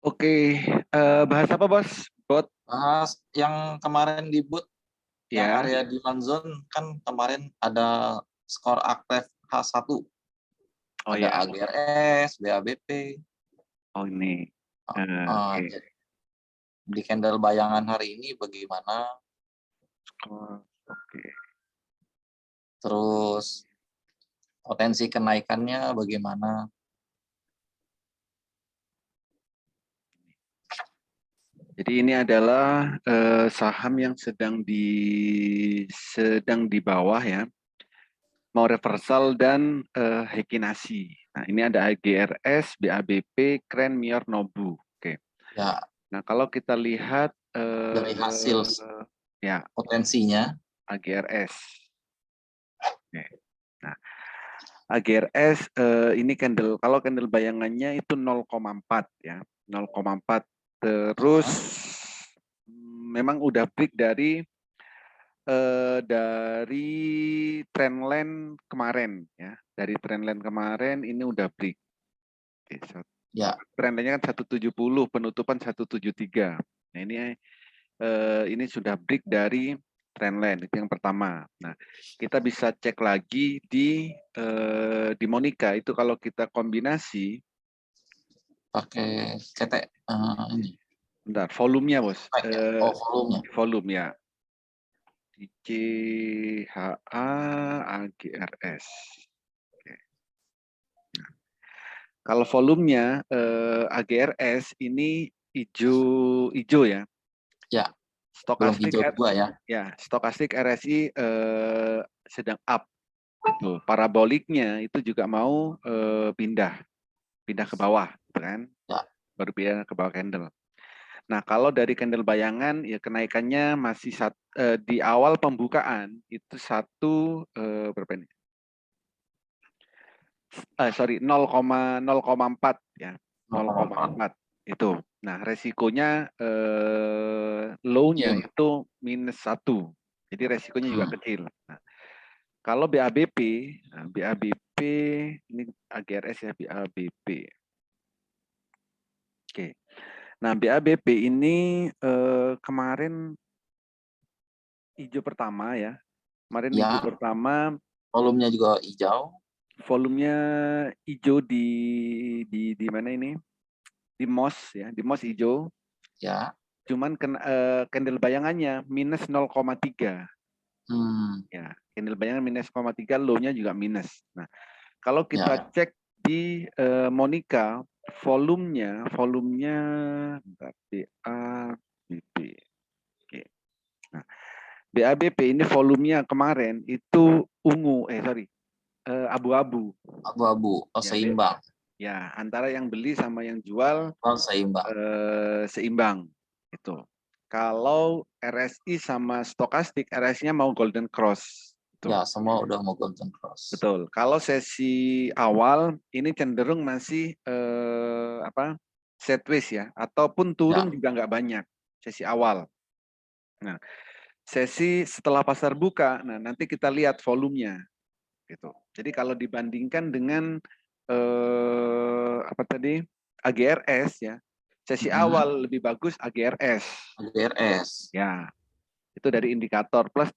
Oke, bahas apa bos? Bot, Bahas yang kemarin di boot, yang ya. area demand zone kan kemarin ada skor aktif H1, Oh ada ya. AGRS, BABP. Oh ini. Oke. Di candle bayangan hari ini bagaimana? Oke. Terus potensi kenaikannya bagaimana? Jadi ini adalah saham yang sedang di bawah ya, mau reversal dan Hekinasi. Nah ini ada AGRS, BABP, Kren, Mior, Nobu. Oke. Ya, Nah kalau kita lihat dari hasil ya potensinya. AGRS. Oke. Nah AGRS ini candle, kalau candle bayangannya itu 0,4 ya, 0,4. Terus memang udah break dari trendline kemarin ya, dari trendline kemarin ini udah break. Oke, Ya, trendline-nya kan 170, penutupan 173. Nah ini sudah break dari trendline, itu yang pertama. Nah, kita bisa cek lagi di Monica itu kalau kita kombinasi, pakai ketek ini. bentar, volumenya bos, Oh, volumenya. volume ya, CHA AGRS. Oke. Kalau volumenya AGRS ini hijau ya, Ya, belum stokastik hijau dua ya. ya, stokastik RSI sedang up. Itu paraboliknya itu juga mau pindah ke bawah, gitu kan? Ya, Baru pindah ke bawah candle. Nah, kalau dari candle bayangan ya kenaikannya masih di awal pembukaan itu berapa ini? Sorry, 0,4 ya, 0,4. 0,4 itu. Nah, resikonya low-nya Medium. itu -1. Jadi resikonya juga Hmm. kecil. Nah, kalau BABP, nah, BABP ini AGRS ya, BABP. Oke. Nah, BABP ini kemarin hijau pertama ya. Kemarin hijau Ya, pertama, volumenya juga hijau. volumenya hijau di mana ini? Di MOS ya, di MOS hijau. Ya. Cuman candle bayangannya -0,3. Hmm. Ya, candle bayangan -0,3, low-nya juga minus. Nah, kalau kita Ya. cek di Monica, volumenya bentar, BABP. Oke. Nah, BABP ini volumenya kemarin itu abu-abu. Abu-abu. Oh, Ya, seimbang. ya, antara yang beli sama yang jual Oh, seimbang. seimbang. Itu. Kalau RSI sama stokastik, RSI-nya mau golden cross. Itu. Ya, semua udah mau golden cross. Betul. Kalau sesi awal ini cenderung masih sideways ya, ataupun turun Ya. juga nggak banyak sesi awal. Nah, sesi setelah pasar buka, nah nanti kita lihat volumenya gitu. Jadi kalau dibandingkan dengan apa tadi AGRS ya, sesi awal lebih bagus AGRS. AGRS. Ya, itu dari indikator plus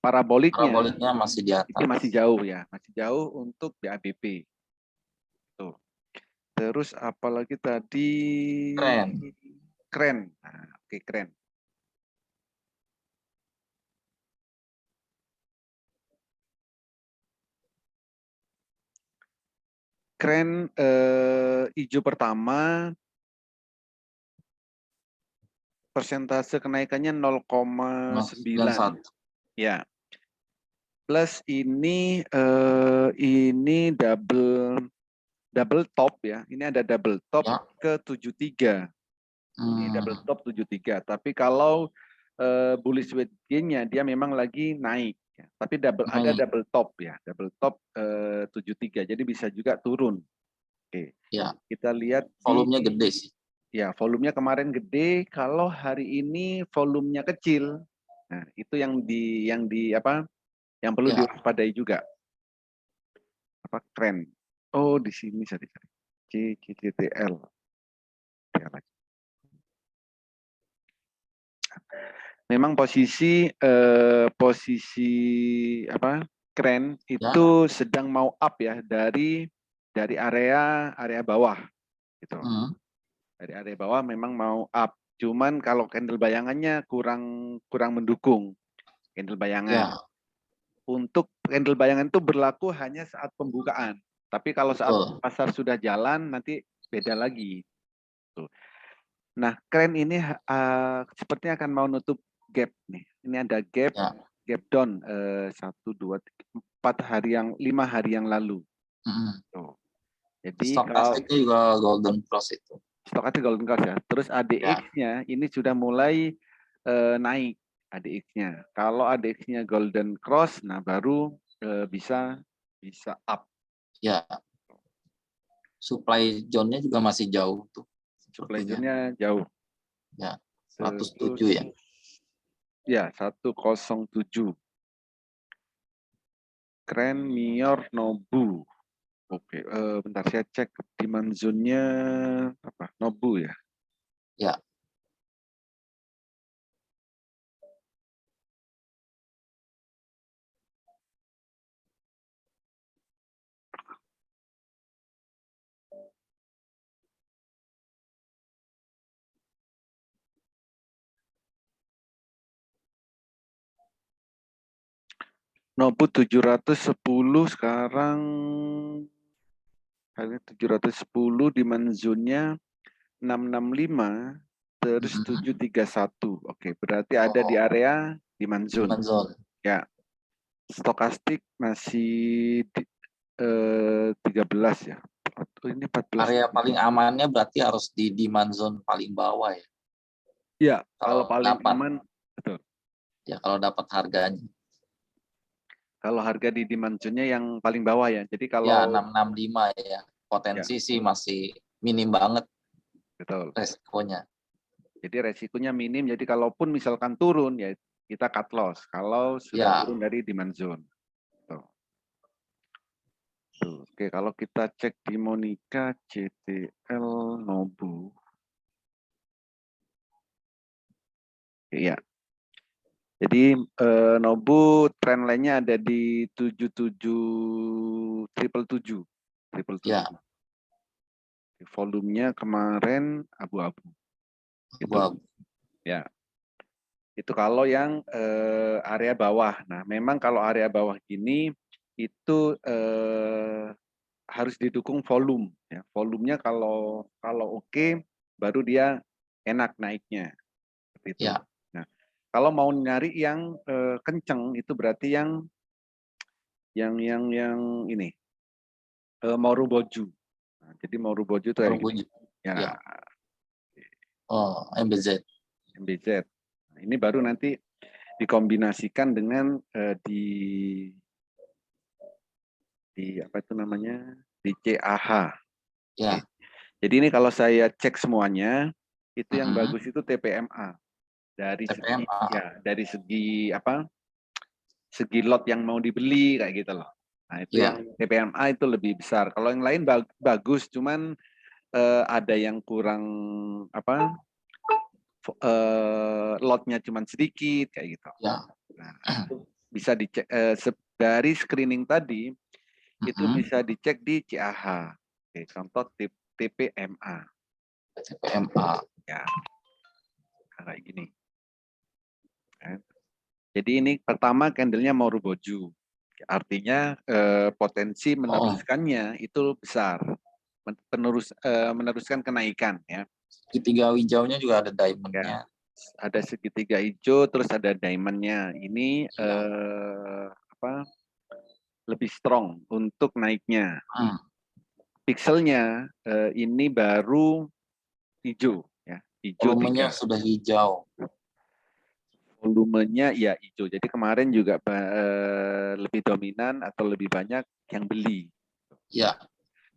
paraboliknya Paraboliknya masih di itu masih atas. jauh ya, masih jauh untuk BABP. Tuh. Terus apalagi tadi Keren. keren. Nah, oke, keren. Keren hijau pertama persentase kenaikannya 0,9. 91. Ya. Plus ini double top ya. Ini ada double top Ya. ke 73. Ini double top 73. Tapi kalau bullish weight gain-nya dia memang lagi naik ya. Tapi ada Naik. double top ya. Double top 73. Jadi bisa juga turun. Oke. Ya. Kita lihat Volumenya gede sih. ya, volumenya kemarin gede, kalau hari ini volumenya kecil. Nah, itu yang perlu Ya. diwaspadai juga. Apa keren? Oh, di sini sorry. CCTL. Memang posisi apa kren Ya. itu sedang mau up ya dari area bawah gitu. Dari area bawah memang mau up. Cuman kalau candle bayangannya kurang mendukung candle bayangan. Ya. Untuk candle bayangan itu berlaku hanya saat pembukaan. Tapi kalau saat Betul. pasar sudah jalan nanti beda lagi. Tuh. Nah, kren ini sepertinya akan mau nutup gap nih. Ini ada gap, Ya. gap down 1, 2, 3, 4 hari 5 hari yang lalu. Tuh. Jadi Stokastiknya juga golden cross itu. Stokastik golden cross ya. Terus ADX-nya ini sudah mulai naik ADX-nya. Kalau ADX-nya golden cross, nah baru bisa up. Ya. Supply zone-nya juga masih jauh tuh. Supply zone-nya jauh. Ya, 107 ya. Ya, 107. Kren, Mior, Nobu. Oke, bentar saya cek demand zone-nya apa? Nobu ya. Ya. Nobu 710 sekarang harga 710 demand zone-nya 665 terus 731. Oke, berarti ada di area demand zone. Ya. Stokastik masih 13 ya. Ini 14. Area paling amannya berarti harus di demand zone paling bawah ya. Ya, kalau paling aman betul. Ya, kalau dapat harganya. Kalau harga di demand zone-nya yang paling bawah ya. Jadi kalau ya 665 ya. Potensi sih masih minim banget. Betul. Resikonya. Jadi resikonya minim. Jadi kalaupun misalkan turun ya kita cut loss kalau sudah turun dari demand zone. Tuh. Oke, kalau kita cek di Monica, CTL, Nobu. Iya. Jadi Nobu trend line-nya ada di 77 Ya. Volumenya kemarin abu-abu. Itu. Ya. Itu kalau yang area bawah. Nah, memang kalau area bawah gini itu harus didukung volume. Ya. Volumenya kalau oke, baru dia enak naiknya. Seperti itu. Ya. Nah, kalau mau nyari yang kenceng itu berarti yang ini Maruboju. Nah, jadi Maruboju itu ya. Oh, MBZ. MBZ. Nah, ini baru nanti dikombinasikan dengan di apa itu namanya di CAH. Ya. Jadi ini kalau saya cek semuanya itu yang bagus itu TPMA dari segi dari segi apa segi lot yang mau dibeli kayak gitu loh. Nah itu yang TPMA itu lebih besar. Kalau yang lain bagus, cuman ada yang kurang apa lotnya cuman sedikit kayak gitu. Ya. Nah itu bisa dicek dari screening tadi itu bisa dicek di CAH. Oke, contoh TPMA. TPMA. Ya, kayak gini. Jadi ini pertama candlenya Maruboju. Artinya potensi meneruskannya itu besar. Meneruskan kenaikan ya. Segitiga hijaunya juga ada diamondnya. Ya, ada segitiga hijau, terus ada diamondnya. Ini apa? Lebih strong untuk naiknya. Pixelnya ini baru hijau, ya. Hijau Volumenya 3. sudah hijau. Volumenya ya hijau. Jadi kemarin juga lebih dominan atau lebih banyak yang beli. Ya.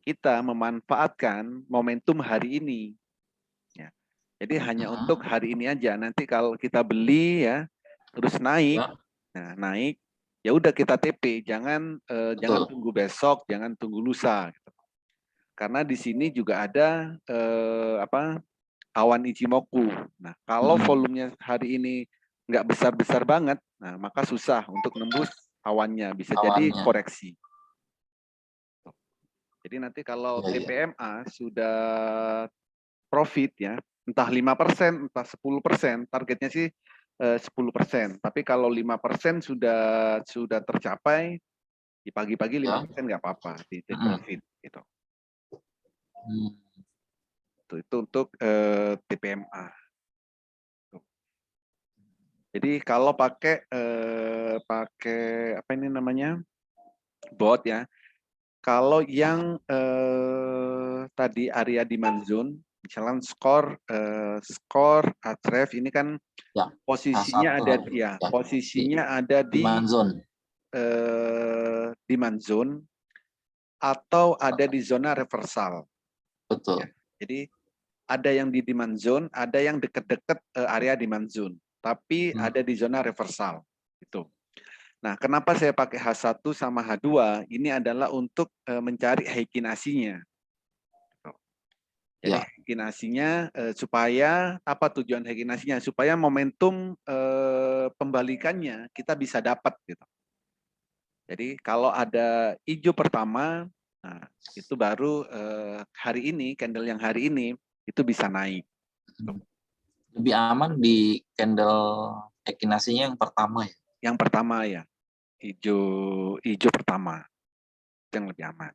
Kita memanfaatkan momentum hari ini. Ya. Jadi hanya untuk hari ini aja. Nanti kalau kita beli ya, terus naik, nah naik, ya udah kita TP. Jangan tunggu besok, jangan tunggu lusa. Gitu. Karena di sini juga ada apa? awan Ichimoku. Nah, kalau volumenya hari ini nggak besar-besar banget, nah maka susah untuk nembus awannya, bisa jadi Awannya. koreksi. Jadi nanti kalau Iya, iya. TPMA sudah profit ya, entah 5%, entah 10%, targetnya sih 10%. Tapi kalau 5% sudah tercapai, di pagi-pagi Ya. 5% nggak apa-apa di take Mm-mm. profit gitu. Hmm. Itu untuk TPMA. Jadi kalau pakai apa ini namanya bot ya, kalau yang tadi area demand zone, misalnya skor Ahref ini kan Ya. posisinya H1 ada kan. ya Ya. posisinya ada Di di Manzon. demand zone atau ada di zona reversal. Ya. Betul. Jadi ada yang di demand zone, ada yang dekat-dekat area demand zone, tapi ada di zona reversal. Itu. Nah, kenapa saya pakai H1 sama H2? Ini adalah untuk mencari heikinasinya. Jadi Ya. heikinasinya supaya apa tujuan heikinasinya? Supaya momentum pembalikannya kita bisa dapat gitu. Jadi kalau ada hijau pertama, nah, itu baru hari ini candle yang hari ini itu bisa naik. Lebih aman di candle ekinasinya yang pertama ya. Yang pertama ya, hijau pertama itu yang lebih aman.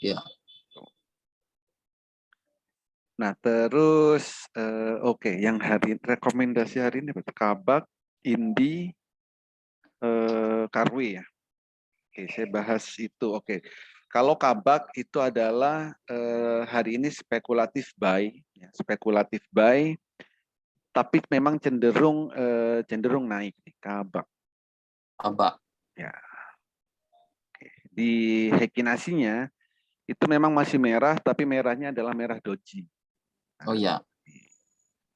Ya. Nah terus oke, yang rekomendasi hari ini Kabak, Indi, Karwi ya. Oke, saya bahas itu. Oke, kalau Kabak itu adalah hari ini spekulatif buy, ya, spekulatif buy, tapi memang cenderung naik nih Kabak. Abak. Ya, oke. Di Hekinasinya itu memang masih merah, tapi merahnya adalah merah doji. Oh ya.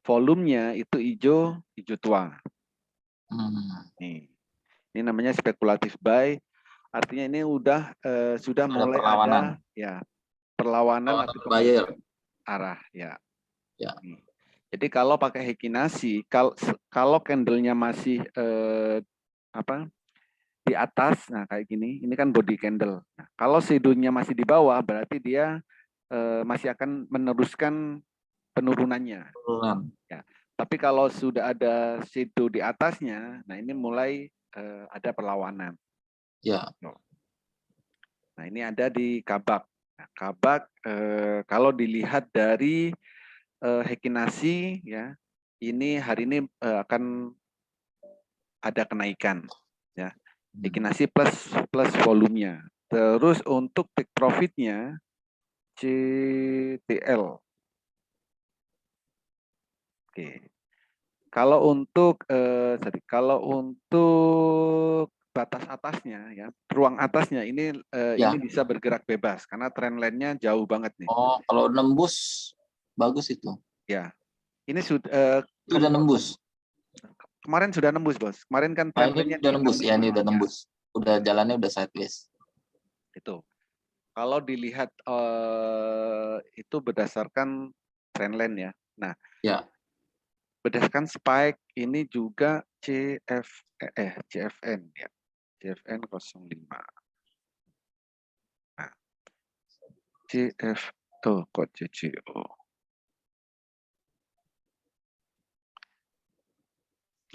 Volumenya itu hijau tua. Nih, ini namanya spekulatif buy. Artinya ini sudah Ada mulai perlawanan. ada ya perlawanan atau Perlawanan buyer. pembalikan arah ya. Ya. Nih. Jadi kalau pakai Hekinasi, kalau candlenya masih apa di atas, nah kayak gini, ini kan body candle. Nah, kalau shadownya masih di bawah, berarti dia masih akan meneruskan penurunannya. Penurunan. Ya. Tapi kalau sudah ada shadow di atasnya, nah ini mulai ada perlawanan. Ya. Nah ini ada di Kabak. Nah, Kabak kalau dilihat dari Hekinasi ya, ini hari ini akan ada kenaikan ya. Hekinasi plus volumenya. Terus untuk take profitnya CTL. Oke. Kalau untuk batas atasnya ya, ruang atasnya ini Ya. bisa bergerak bebas karena trendline-nya jauh banget nih. Oh, kalau nembus bagus itu. Ya. Ini sudah Itu udah nembus. kemarin sudah nembus, Bos. Kemarin kan Oh, ini trendline-nya udah di nembus. Ya, 65. ini udah Ya, nembus. Udah jalannya udah sideways. itu. Kalau dilihat itu berdasarkan trendline ya. Nah, Ya. berdasarkan spike ini juga CFN ya. CFN 05. Nah, CF tuh kok CCO.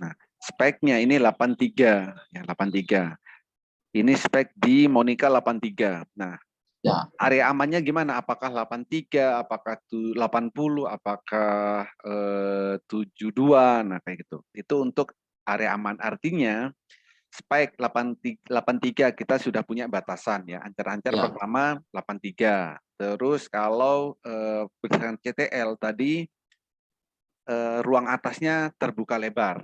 Nah, spike-nya ini 83 ya, 83. Ini spek di Monica 83. Nah, Ya. area amannya gimana? Apakah 83, apakah 80, apakah 72, nah kayak gitu. Itu untuk area aman. Artinya spike 83 kita sudah punya batasan ya. Ancar-ancar Ya. pertama 83. Terus kalau berdasarkan CTL tadi ruang atasnya terbuka lebar.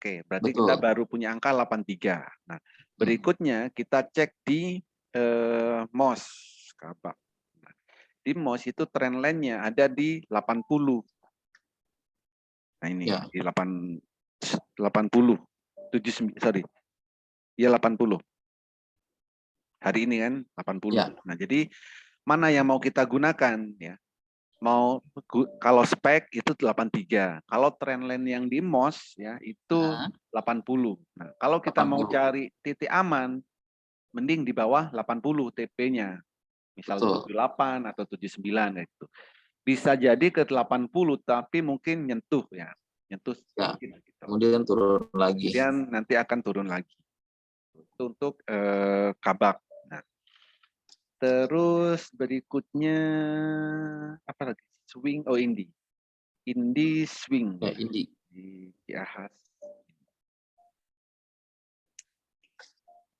Oke, berarti kita Betul. baru punya angka 83. Nah, berikutnya kita cek di MOS. Kabak. Di MOS itu trendline-nya ada di 80. Nah ini Ya. di 80. 79, sorry. Ya 80. Hari ini kan 80. Ya. Nah, jadi mana yang mau kita gunakan ya? kalau spek itu 83. Kalau trendline yang di MOS ya itu 80. Nah, kalau kita mau 80. cari titik aman, mending di bawah 80 TP-nya. Misal Betul. 78 atau 79 gitu. Bisa jadi ke 80 tapi mungkin nyentuh ya. Nyentuh Ya. sedikit gitu. Kemudian turun lagi. Kemudian nanti akan turun lagi. Itu untuk kabak. Nah, terus berikutnya apa lagi? Swing, oh Indi. Indi swing. Ya, ini. Di Ahas.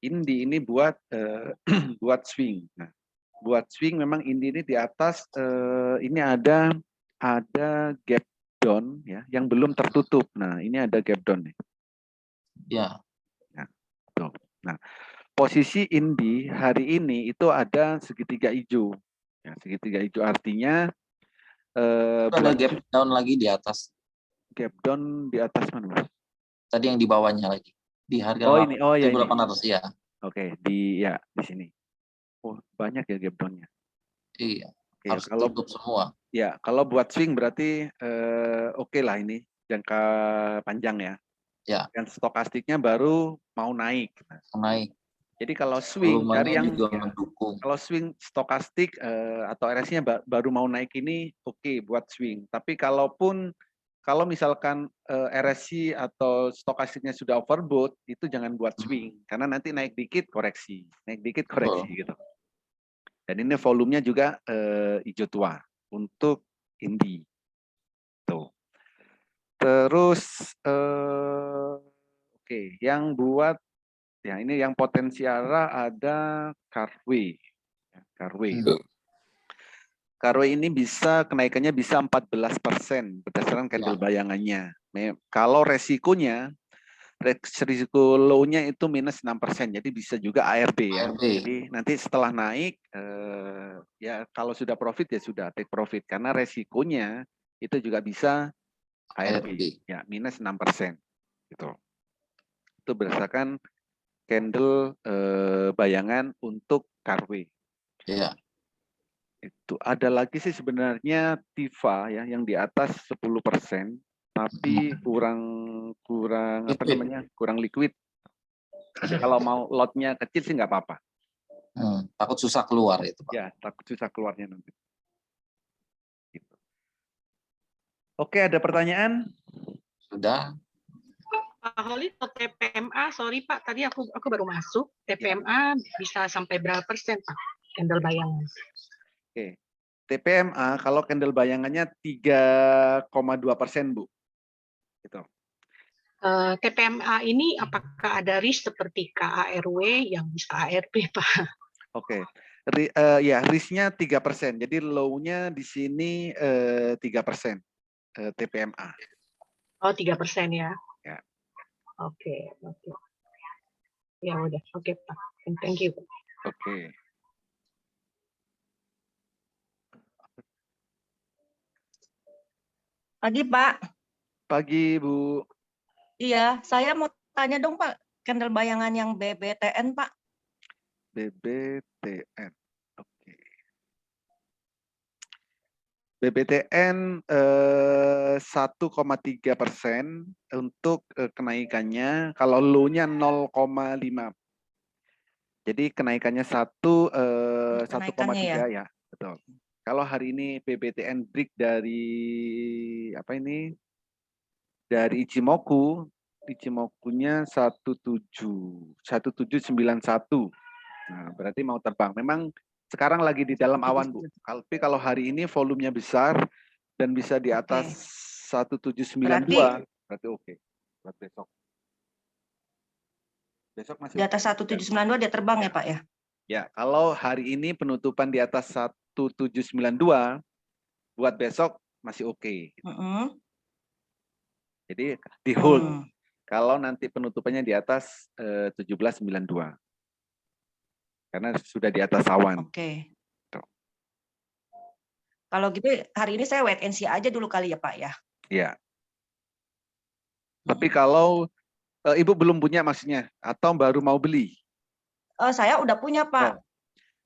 Indi ini buat buat swing. Nah, buat swing memang Indi ini di atas ini ada gap down ya yang belum tertutup. Nah, ini ada gap down nih. Ya. Nah, tuh. Nah, posisi Indi hari ini itu ada segitiga hijau. Ya, segitiga hijau artinya Itu ada gap down lagi di atas. gap down di atas mana? Tadi yang di bawahnya lagi. Di harga Oh ini, oh ya ini. 1.800 ya. Oke, di sini. Oh, banyak ya gap down-nya. Iya. Oke, Harus kalau tutup semua. ya, kalau buat swing berarti oke lah ini jangka panjang ya. Ya. Dan stokastiknya baru mau naik. Nah, Naik. jadi kalau swing cari Volumenya yang juga ya, mendukung. kalau swing stokastik atau RS-nya baru mau naik ini oke buat swing. Tapi kalau misalkan RSI atau stokastiknya sudah overbought, itu jangan buat swing karena nanti naik dikit koreksi, gitu. Dan ini volumenya juga hijau tua untuk Indi. Tuh. Terus oke, yang buat ya ini yang potensial ada Carway. Carway ini bisa kenaikannya bisa 14% berdasarkan candle bayangannya. Kalau resiko low-nya itu minus 6%, jadi bisa juga ARB ya. Jadi nanti setelah naik, ya kalau sudah profit ya sudah take profit karena resikonya itu juga bisa ARB, ya minus 6%. Gitu. Itu berdasarkan candle bayangan untuk Carway. Ya. Itu ada lagi sih sebenarnya Tifa ya yang di atas 10%, tapi kurang apa namanya kurang liquid. Tapi kalau mau lotnya kecil sih nggak apa-apa. Takut susah keluar itu, Pak. Ya, takut susah keluarnya nanti. Gitu. Oke, ada pertanyaan? Sudah. Pak Holid, TPMA, sorry Pak, tadi aku baru masuk. TPMA bisa sampai berapa persen Pak? Candle bayangan. Oke, TPMA kalau candle bayangannya 3,2%, Bu. Gitu. TPMA ini apakah ada risk seperti KARW yang bisa ARB, Pak? Oke, ya risknya 3%. Jadi low-nya di sini 3% TPMA. Oh, 3% ya? Ya. Oke. Ya udah, oke Pak. Thank you. Oke. Pagi, Pak. Pagi, Bu. Iya, saya mau tanya dong, Pak. Candle bayangan yang BBTN, Pak. BBTN. Oke. BBTN 1,3% untuk kenaikannya. Kalau low-nya 0,5. Jadi kenaikannya 1,3 ya, betul. Kalau hari ini BBTN break dari apa ini? Dari Ichimoku-nya 1791. Nah, berarti mau terbang. Memang sekarang lagi di dalam awan, Bu. Tapi kalau hari ini volumenya besar dan bisa di atas 1792, berarti oke. Buat besok. Besok masih di atas 1792 dia terbang ya, Pak ya? Ya, kalau hari ini penutupan di atas 1792, buat besok masih oke. Jadi di hold. Kalau nanti penutupannya di atas 1792. Karena sudah di atas awan. Oke. Kalau gitu hari ini saya wait and see aja dulu kali ya, Pak ya? Iya. Tapi kalau Ibu belum punya maksudnya atau baru mau beli? Saya udah punya, Pak.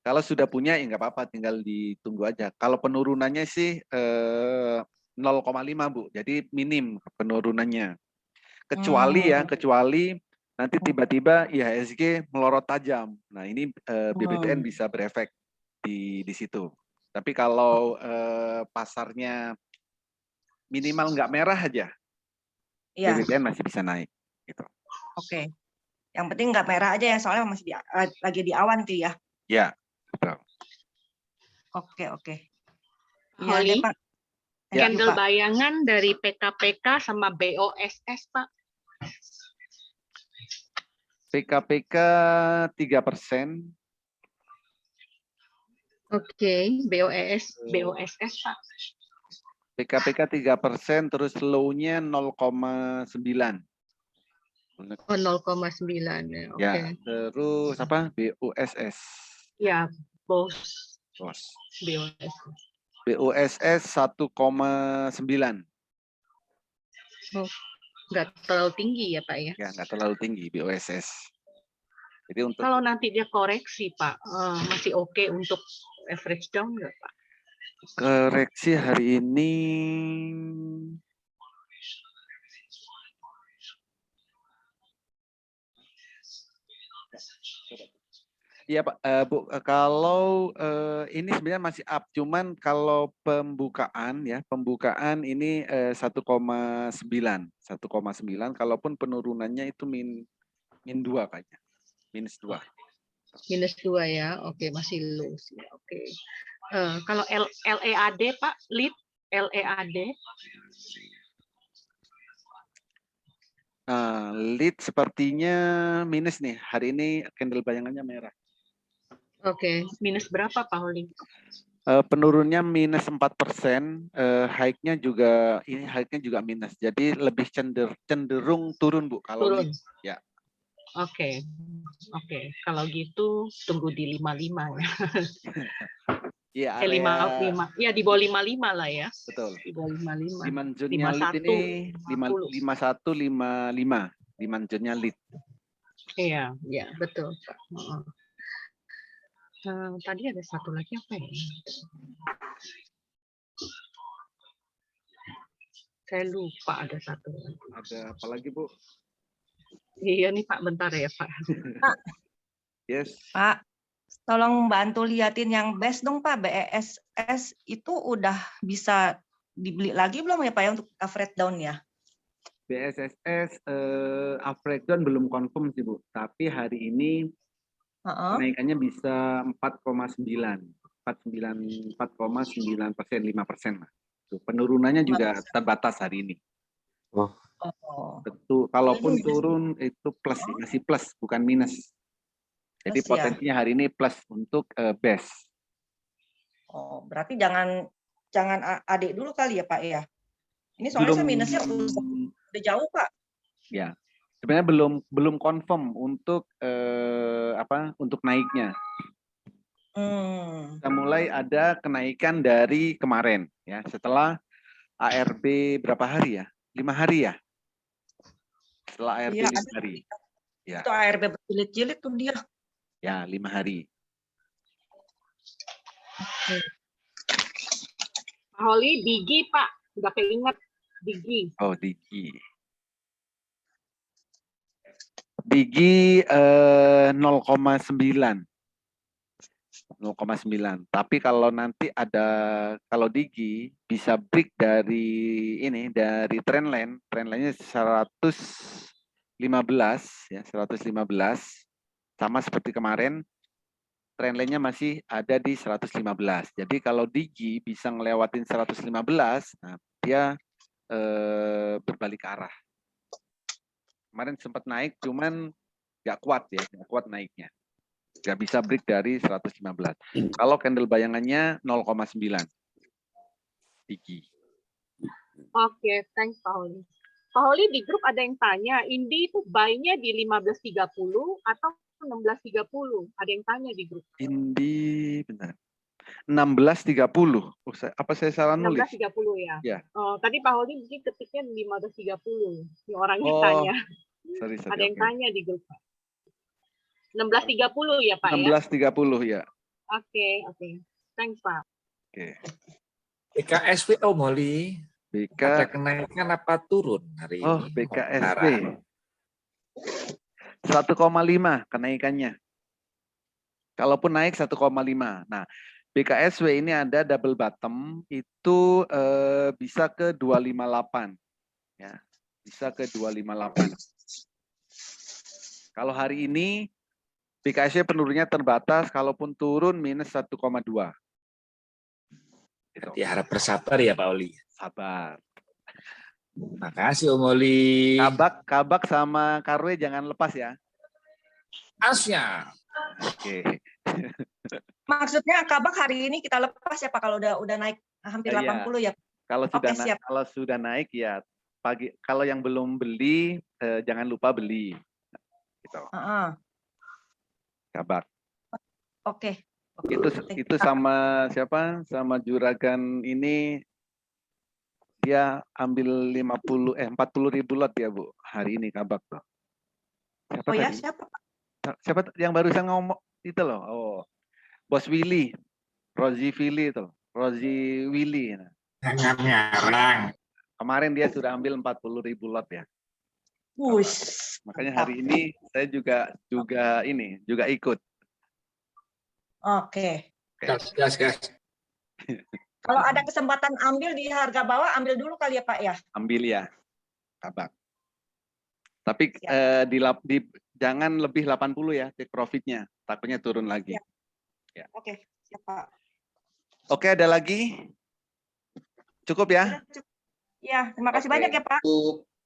Kalau sudah punya ya nggak apa-apa, tinggal ditunggu aja. Kalau penurunannya sih 0,5 Bu, jadi minim penurunannya. Kecuali nanti tiba-tiba IHSG melorot tajam. Nah ini BBTN bisa berefek di situ. Tapi kalau pasarnya minimal nggak merah aja, Iya, BBTN masih bisa naik. Gitu. oke. Yang penting nggak merah aja ya, soalnya masih lagi di awan tuh ya. Ya, betul. Oke. Iya Holly, deh Pak. Thank you, candle Pak. bayangan dari PKPK sama BOSS, Pak. PKPK 3%, Oke, BOSS, Pak. PKPK 3%, terus low-nya 0,9. Oh, 0,9 ya. Oke. Ya, terus apa? BUSS. Ya, bos BOSS. BUSS 1,9. Oh, nggak terlalu tinggi ya, Pak ya. Ya, nggak terlalu tinggi BUSS. Jadi untuk Kalau nanti dia koreksi, Pak, masih oke untuk average down nggak, Pak? koreksi hari ini iya Pak, Bu, kalau ini sebenarnya masih up, cuman kalau pembukaan ini 1,9, kalaupun penurunannya itu min 2 kayaknya, -2. -2 ya. Oke, masih low sih. Oke. Kalau LEAD, Pak, LEAD. Nah, lead sepertinya minus nih. Hari ini candle bayangannya merah. Oke, minus berapa, Pak Holly? Penurunnya minus 4%, high-nya juga minus. Jadi lebih cenderung turun Bu kalau Turun. lead. Ya. Oke. Kalau gitu tunggu di 55 ya. Iya, area 55. Ya di bawah 55 lah ya. betul. Di bawah 55. Demand zone-nya lead ini 51, 55. Demand zone-nya lead. Iya, betul, Pak. Tadi ada satu lagi apa ya? Saya lupa ada satu lagi. Ada apa lagi Bu? Iya nih Pak, bentar ya Pak. Pak, Yes. Pak, tolong bantu liatin yang best dong Pak, BESS itu udah bisa dibeli lagi belum ya Pak ya untuk average down ya? BSSS average down belum confirm sih Bu, tapi hari ini kenaikannya bisa 4,9%, 5% lah. Penurunannya juga terbatas hari ini. Oh. Betul. Kalaupun turun itu plus, masih plus bukan minus. Jadi Plus ya? potensinya hari ini plus untuk best. Oh, berarti jangan adik dulu kali ya Pak ya? Ini soalnya saya minusnya udah jauh Pak. Ya, sebenarnya belum confirm untuk untuk naiknya. Kita mulai ada kenaikan dari kemarin ya, setelah ARB berapa hari ya? 5 hari ya? Setelah ARB 5 hari. Ya. Itu ARB berjilid-jilid tuh dia. Ya, 5 hari. Pak Holly, Digi Pak, udah keinget Digi. Oh, Digi. Digi 0,9. Tapi kalau nanti kalau Digi bisa break dari trendline-nya 115 ya, 115 sama seperti kemarin, trendline-nya masih ada di 115. Jadi kalau Digi bisa ngelewatin 115, nah dia berbalik arah. Kemarin sempat naik, cuman nggak kuat naiknya. Nggak bisa break dari 115. Kalau candle bayangannya 0,9. Digi. Oke, thanks Pak Holly. Pak Holly, di grup ada yang tanya, Indi itu buy-nya di 15.30 atau 16.30? Ada yang tanya di grup. Indi, benar. 16.30. Apa saya salah nulis? 16.30 ya? Ya. Tadi Pak Holly mungkin ketiknya 15.30. Ini orangnya tanya. Sorry, ada yang tanya di grup. 16.30 ya Pak 16.30 ya? Oke. Thanks, Pak. Oke. BKSW Om Oli, ada BK kenaikan apa turun hari Oh, ini? BKSB Antara 1,5 kenaikannya. Kalaupun naik 1,5. Nah, BKSW ini ada double bottom itu bisa ke 258 ya. Bisa ke 258. Kalau hari ini BKSW penurunnya terbatas, kalaupun turun minus 1,2. Gitu. ya harap bersabar ya Pak Oli. Sabar. Makasih Om Oli. Kabak sama Karwe jangan lepas ya. Asnya. Oke. Maksudnya kabak hari ini kita lepas ya Pak kalau udah naik hampir Iya. 80 ya. Kalau Oke, sudah siap. kalau sudah naik ya pagi. Kalau yang belum beli jangan lupa beli. Gitu. Kabak. Oke. Itu sama siapa? Sama juragan ini dia ambil 40.000 lot ya Bu hari ini kabak tuh. Siapa Oh ya, tadi? siapa Pak? Siapa yang barusan ngomong itu loh? Oh, Bos Willy, Rozi Willy itu, Rozi Willy. Nah, Jangan ngarang. kemarin dia sudah ambil 40.000 lot ya. Wush. Makanya hari ini saya juga ikut. Oke. Gas. Kalau ada kesempatan ambil di harga bawah, ambil dulu kali ya Pak ya. Ambil ya, kabak. Tapi jangan lebih 80 ya take profitnya, takutnya turun lagi. Ya. Oke, siap Pak. Oke, ada lagi? Cukup ya? Ya, terima kasih Oke. banyak ya Pak.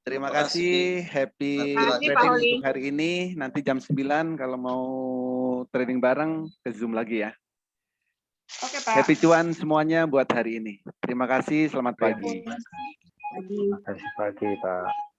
Terima kasih, happy Terima kasih, Pak trading Oli. untuk hari ini. Nanti jam 9 kalau mau trading bareng ke Zoom lagi ya. Oke Pak. Happy cuan semuanya buat hari ini. Terima kasih, selamat pagi. Pagi. Terima kasih pagi, Pak.